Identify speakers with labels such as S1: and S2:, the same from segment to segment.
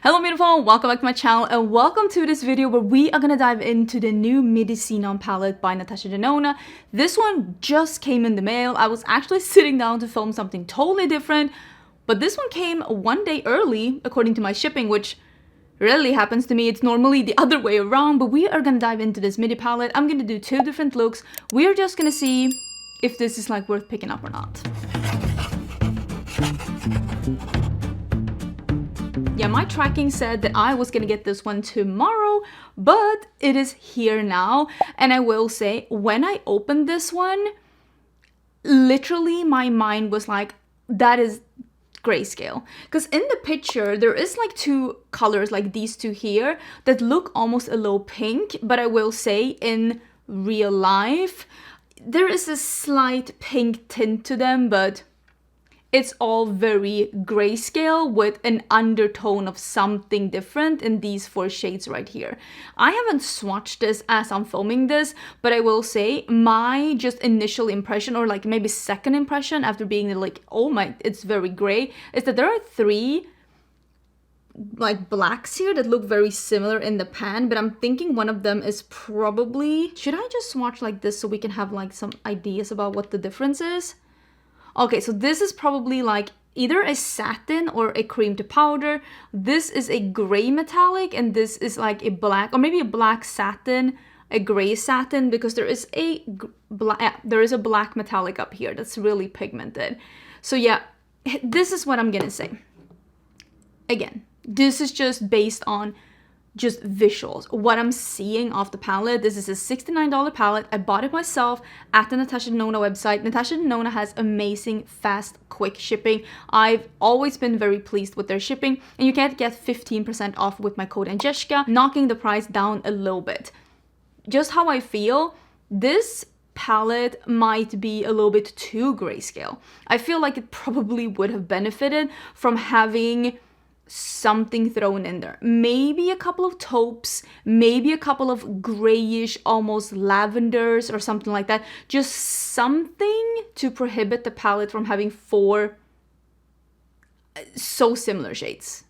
S1: Hello beautiful, welcome back to my channel and welcome to this video where we are gonna dive into the new Midi Xenon palette by Natasha Denona. This one just came in the mail. I was actually sitting down to film something totally different, but this one came one day early according to my shipping, which rarely happens to me. It's normally the other way around, but we are gonna dive into this Midi palette. I'm gonna do two different looks. We are just gonna see if this is like worth picking up or not. Yeah, my tracking said that I was gonna get this one tomorrow, but it is here now. And I will say, when I opened this one, literally my mind was like, that is grayscale. Because in the picture, there is like two colors, like these two here, that look almost a little pink. But I will say, in real life, there is a slight pink tint to them, but it's all very grayscale with an undertone of something different in these four shades right here. I haven't swatched this as I'm filming this, but I will say my just initial impression, or like maybe second impression after being like, oh my, it's very gray, is that there are three like blacks here that look very similar in the pan, but I'm thinking one of them is probably... Should I just swatch like this so we can have like some ideas about what the difference is? Okay, so this is probably like either a satin or a cream to powder. This is a gray metallic, and this is like a black, or maybe a black satin, a gray satin, because there is a black metallic up here that's really pigmented. So yeah, this is what I'm gonna say. Again, this is just based on just visuals, what I'm seeing off the palette. This is a $69 palette. I bought it myself at the Natasha Denona website. Natasha Denona has amazing, fast, quick shipping. I've always been very pleased with their shipping, and you can get 15% off with my code Angelica, knocking the price down a little bit. Just how I feel, this palette might be a little bit too grayscale. I feel like it probably would have benefited from having something thrown in there. Maybe a couple of taupes, maybe a couple of grayish, almost lavenders or something like that. Just something to prohibit the palette from having four so similar shades.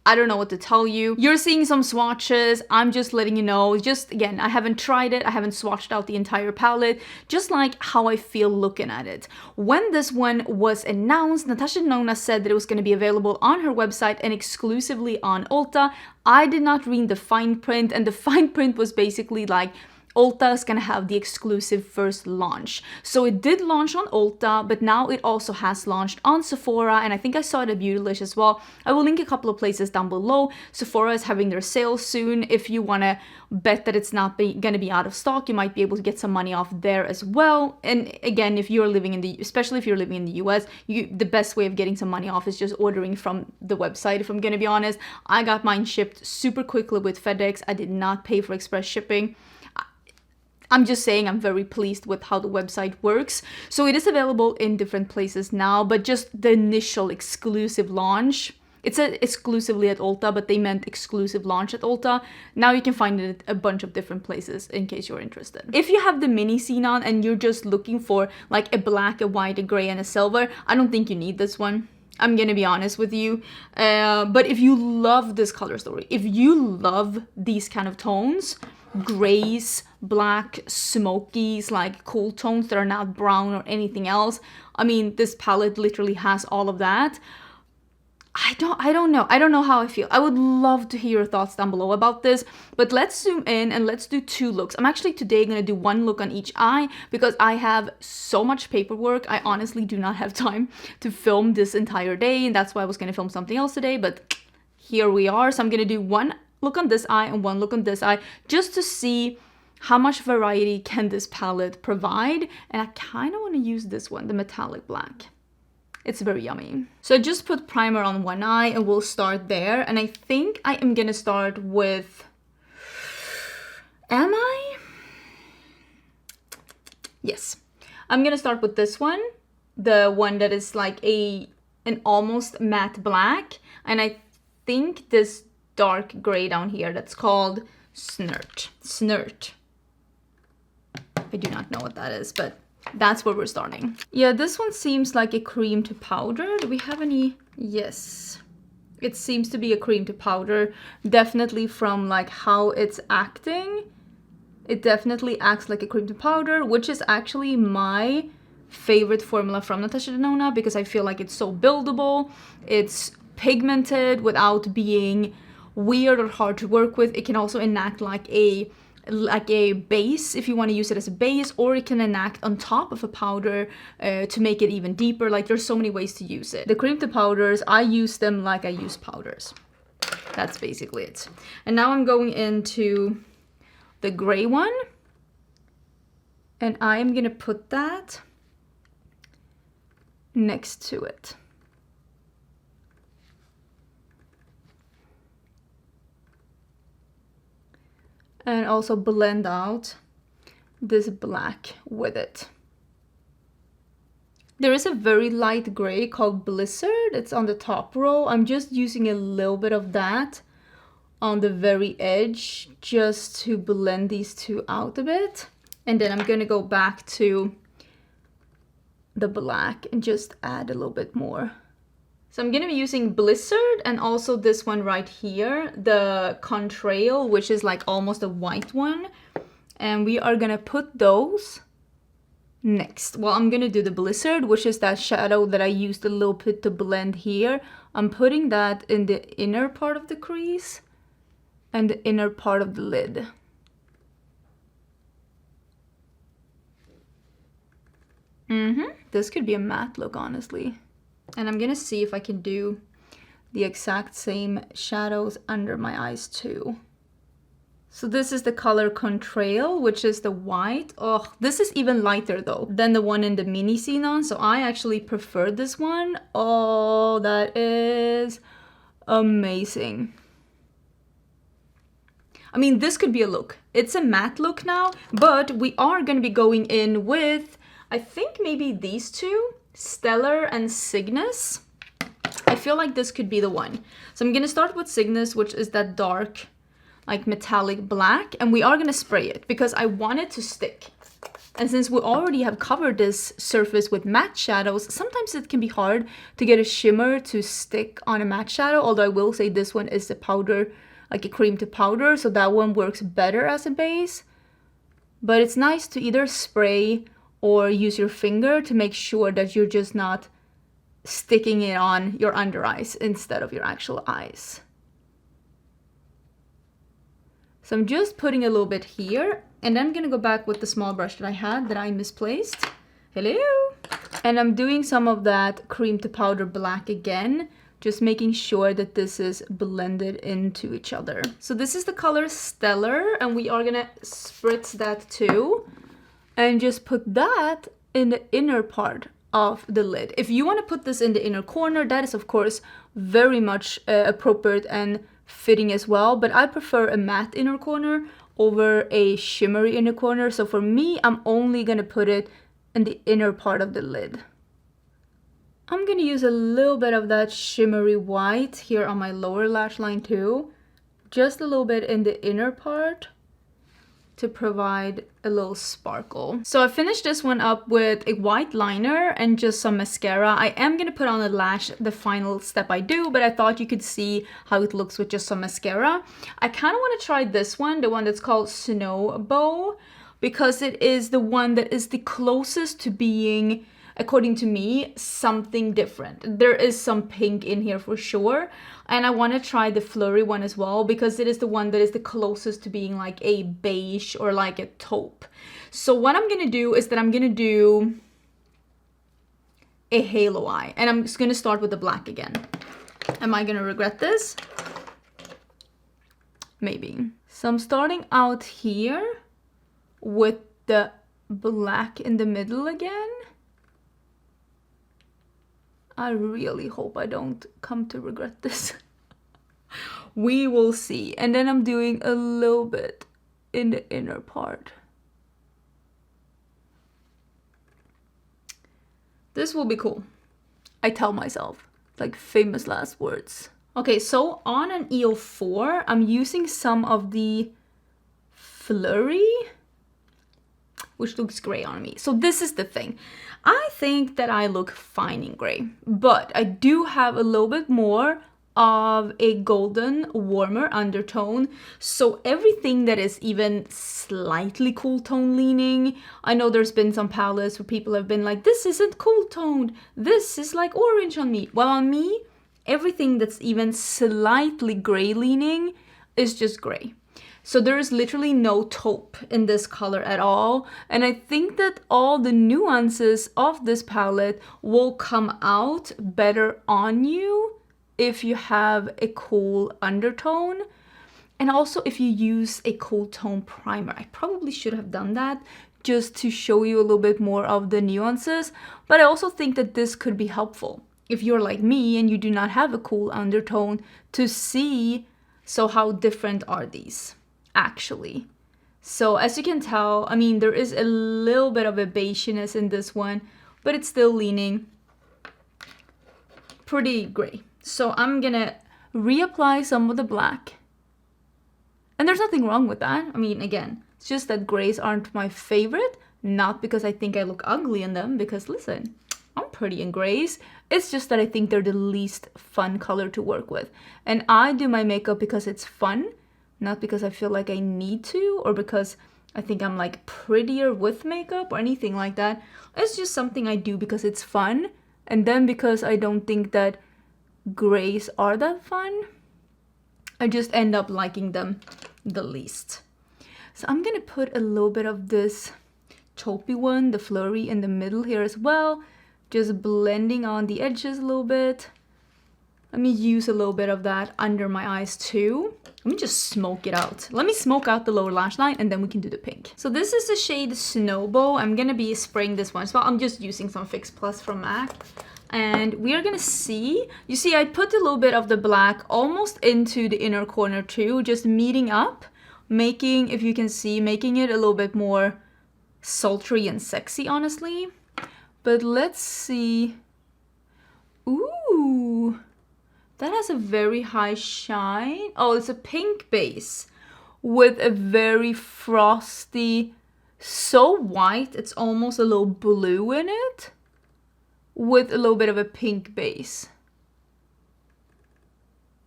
S1: I don't know what to tell you. You're seeing some swatches. I'm just letting you know. Just again, I haven't tried it. I haven't swatched out the entire palette. Just like how I feel looking at it. When this one was announced, Natasha Denona said that it was going to be available on her website and exclusively on Ulta. I did not read the fine print, and the fine print was basically like, Ulta is gonna have the exclusive first launch. So it did launch on Ulta, but now it also has launched on Sephora, and I think I saw it at Beautylish as well. I will link a couple of places down below. Sephora is having their sale soon. If you wanna bet that it's not gonna be out of stock, you might be able to get some money off there as well. And again, if you're living in especially if you're living in the US, the best way of getting some money off is just ordering from the website. If I'm gonna be honest, I got mine shipped super quickly with FedEx. I did not pay for express shipping. I'm just saying I'm very pleased with how the website works. So it is available in different places now, but just the initial exclusive launch, it said exclusively at Ulta, but they meant exclusive launch at Ulta. Now you can find it at a bunch of different places in case you're interested. If you have the Mini Xenon and you're just looking for like a black, a white, a gray, and a silver, I don't think you need this one. I'm gonna be honest with you. But if you love this color story, if you love these kind of tones, grays, black, smokies, like cool tones that are not brown or anything else, I mean, this palette literally has all of that. I don't know how I feel. I would love to hear your thoughts down below about this, but let's zoom in and let's do two looks. I'm actually today gonna do one look on each eye because I have so much paperwork. I honestly do not have time to film this entire day, and that's why I was gonna film something else today, but here we are. So I'm gonna do one look on this eye and one look on this eye just to see how much variety can this palette provide. And I kind of want to use this one, the metallic black. It's very yummy. So I just put primer on one eye and we'll start there. And I think I am gonna start with... Am I? Yes. I'm gonna start with this one. The one that is like an almost matte black. And I think this dark gray down here that's called Snert. I do not know what that is, but that's where we're starting. Yeah, this one seems like a cream to powder. Do we have any Yes. It seems to be a cream to powder. Definitely from like how it's acting. It definitely acts like a cream to powder, which is actually my favorite formula from Natasha Denona because I feel like it's so buildable. It's pigmented without being weird or hard to work with. It can also enact like a base if you want to use it as a base, or it can enact on top of a powder to make it even deeper. Like there's so many ways to use it. The cream to powders, I use them like I use powders. That's basically it. And now I'm going into the gray one, and I am gonna put that next to it. And also blend out this black with it. There is a very light gray called Blizzard. It's on the top row. I'm just using a little bit of that on the very edge just to blend these two out a bit. And then I'm gonna go back to the black and just add a little bit more. So I'm gonna be using Blizzard and also this one right here, the Contrail, which is like almost a white one. And we are gonna put those next. Well, I'm gonna do the Blizzard, which is that shadow that I used a little bit to blend here. I'm putting that in the inner part of the crease and the inner part of the lid. This could be a matte look, honestly. And I'm gonna see if I can do the exact same shadows under my eyes too. So this is the color Contrail, which is the white. Oh, this is even lighter though than the one in the Midi Xenon. So I actually prefer this one. Oh, that is amazing. I mean, this could be a look. It's a matte look now, but we are gonna be going in with, I think maybe these two, Stellar and Cygnus. I feel like this could be the one. So I'm gonna start with Cygnus, which is that dark, like metallic black, and we are gonna spray it because I want it to stick. And since we already have covered this surface with matte shadows, sometimes it can be hard to get a shimmer to stick on a matte shadow, although I will say this one is a powder, like a cream to powder, so that one works better as a base. But it's nice to either spray or use your finger to make sure that you're just not sticking it on your under eyes instead of your actual eyes. So I'm just putting a little bit here, and then I'm gonna go back with the small brush that I had that I misplaced. Hello! And I'm doing some of that cream to powder black again, just making sure that this is blended into each other. So this is the color Stellar, and we are gonna spritz that too. And just put that in the inner part of the lid. If you want to put this in the inner corner, that is of course very much appropriate and fitting as well, but I prefer a matte inner corner over a shimmery inner corner. So for me, I'm only gonna put it in the inner part of the lid. I'm gonna use a little bit of that shimmery white here on my lower lash line too, just a little bit in the inner part to provide a little sparkle. So I finished this one up with a white liner and just some mascara. I am gonna put on a lash the final step I do, but I thought you could see how it looks with just some mascara. I kind of want to try this one, the one that's called Snow Bow, because it is the one that is the closest to being, according to me, something different. There is some pink in here for sure. And I want to try the Flurry one as well, because it is the one that is the closest to being like a beige or like a taupe. So what I'm going to do is that I'm going to do a halo eye. And I'm just going to start with the black again. Am I going to regret this? Maybe. So I'm starting out here with the black in the middle again. I really hope I don't come to regret this. We will see. And then I'm doing a little bit in the inner part. This will be cool. I tell myself, like famous last words. Okay, so on an EO4, I'm using some of the Flurry, which looks gray on me. So this is the thing. I think that I look fine in gray, but I do have a little bit more of a golden warmer undertone, so everything that is even slightly cool tone leaning. I know there's been some palettes where people have been like, this isn't cool toned, this is like orange on me. Well, on me, everything that's even slightly gray leaning is just gray. So there is literally no taupe in this color at all. And I think that all the nuances of this palette will come out better on you if you have a cool undertone. And also if you use a cool tone primer. I probably should have done that just to show you a little bit more of the nuances. But I also think that this could be helpful if you're like me and you do not have a cool undertone to see, so how different are these actually. So as you can tell, I mean, there is a little bit of a beiginess in this one, but it's still leaning pretty gray. So I'm gonna reapply some of the black. And there's nothing wrong with that. I mean, again, it's just that grays aren't my favorite, not because I think I look ugly in them, because listen, I'm pretty in grays. It's just that I think they're the least fun color to work with. And I do my makeup because it's fun, not because I feel like I need to, or because I think I'm like prettier with makeup or anything like that. It's just something I do because it's fun. And then because I don't think that grays are that fun, I just end up liking them the least. So I'm gonna put a little bit of this taupey one, the flurry, in the middle here as well, just blending on the edges a little bit. Let me use a little bit of that under my eyes too. Let me just smoke it out. Let me smoke out the lower lash line and then we can do the pink. So this is the shade Snowball. I'm gonna be spraying this one as well. I'm just using some Fix Plus from MAC. And we are gonna see, you see I put a little bit of the black almost into the inner corner too, just meeting up, making, if you can see, making it a little bit more sultry and sexy, honestly. But let's see. Ooh, that has a very high shine. Oh, it's a pink base with a very frosty, so white, it's almost a little blue in it, with a little bit of a pink base.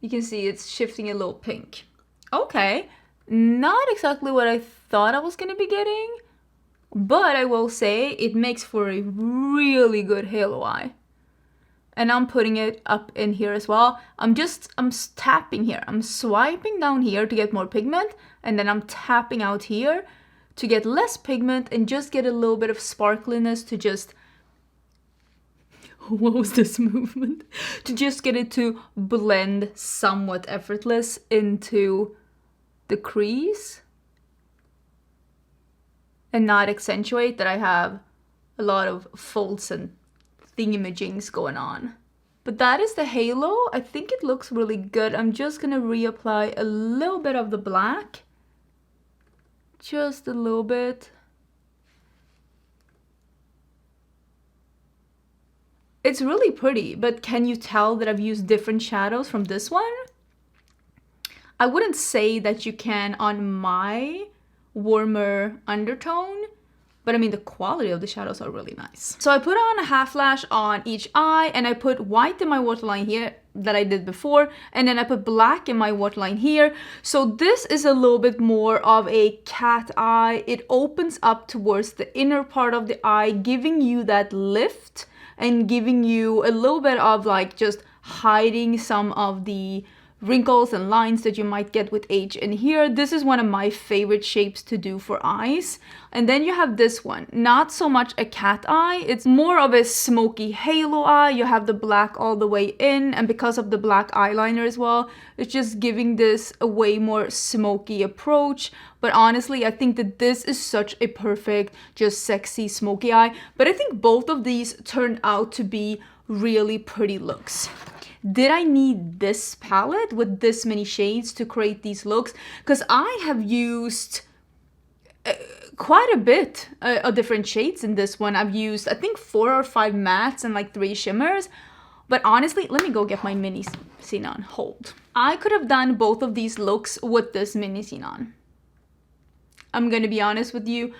S1: You can see it's shifting a little pink. Okay, not exactly what I thought I was gonna be getting, but I will say it makes for a really good halo eye. And I'm putting it up in here as well. I'm tapping here. I'm swiping down here to get more pigment, and then I'm tapping out here to get less pigment and just get a little bit of sparkliness to just, what was this movement? To just get it to blend somewhat effortless into the crease and not accentuate that I have a lot of folds and thingamajiggs going on. But that is the halo. I think it looks really good. I'm just gonna reapply a little bit of the black. Just a little bit. It's really pretty, but can you tell that I've used different shadows from this one? I wouldn't say that you can on my warmer undertone, but I mean, the quality of the shadows are really nice. So I put on a half lash on each eye, and I put white in my waterline here that I did before, and then I put black in my waterline here. So this is a little bit more of a cat eye. It opens up towards the inner part of the eye, giving you that lift and giving you a little bit of like just hiding some of the wrinkles and lines that you might get with age in here. This is one of my favorite shapes to do for eyes. And then you have this one, not so much a cat eye, it's more of a smoky halo eye. You have the black all the way in, and because of the black eyeliner as well, it's just giving this a way more smoky approach. But honestly, I think that this is such a perfect, just sexy smoky eye. But I think both of these turned out to be really pretty looks. Did I need this palette with this many shades to create these looks? Because I have used quite a bit of different shades in this one. I've used, I think, 4 or 5 mattes and like 3 shimmers. But honestly, let me go get my mini Xenon. Hold. I could have done both of these looks with this mini Xenon. I'm gonna be honest with you.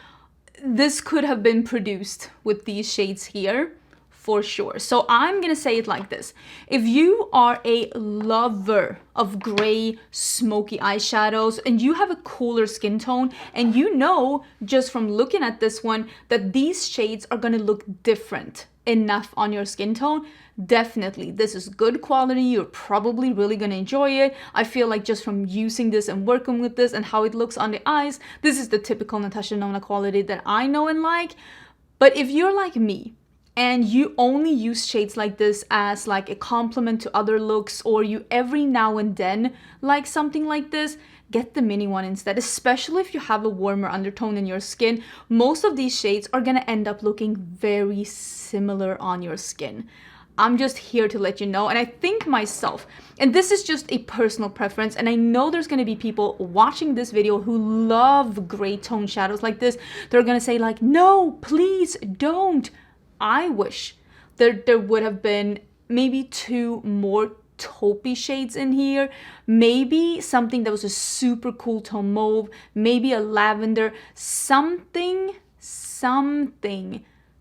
S1: this could have been produced with these shades here for sure. So I'm gonna say it like this. If you are a lover of gray smoky eyeshadows and you have a cooler skin tone, and you know just from looking at this one that these shades are gonna look different enough on your skin tone, definitely this is good quality. You're probably really gonna enjoy it. I feel like just from using this and working with this and how it looks on the eyes, this is the typical Natasha Denona quality that I know and like. But if you're like me and you only use shades like this as like a complement to other looks, or you every now and then like something like this, get the mini one instead. Especially if you have a warmer undertone in your skin, most of these shades are gonna end up looking very similar on your skin. I'm just here to let you know. And I think myself, and this is just a personal preference, and I know there's going to be people watching this video who love gray tone shadows like this. They're going to say like, no, please don't. I wish there would have been maybe 2 more taupey shades in here, maybe something that was a super cool tone mauve, maybe a lavender, something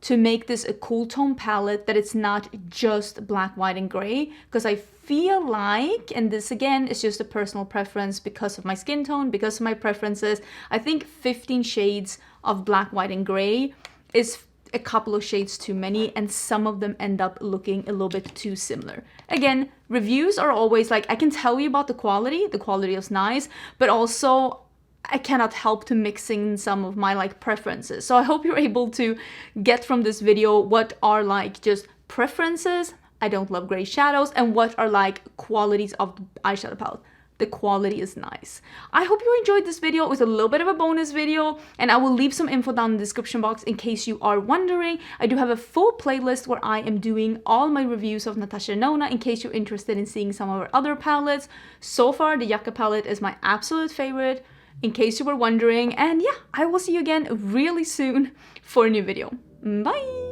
S1: to make this a cool tone palette that it's not just black, white, and gray. Because I feel like, and this again is just a personal preference because of my skin tone, because of my preferences, I think 15 shades of black, white, and gray is a couple of shades too many, and some of them end up looking a little bit too similar. Again, reviews are always like, I can tell you about the quality is nice, but also I cannot help to mix in some of my like preferences. So I hope you're able to get from this video what are like just preferences, I don't love gray shadows, and what are like qualities of the eyeshadow palette. The quality is nice. I hope you enjoyed this video. It was a little bit of a bonus video, and I will leave some info down in the description box in case you are wondering. I do have a full playlist where I am doing all my reviews of Natasha Denona in case you're interested in seeing some of her other palettes. So far, the Yucca palette is my absolute favorite, in case you were wondering. And yeah, I will see you again really soon for a new video. Bye!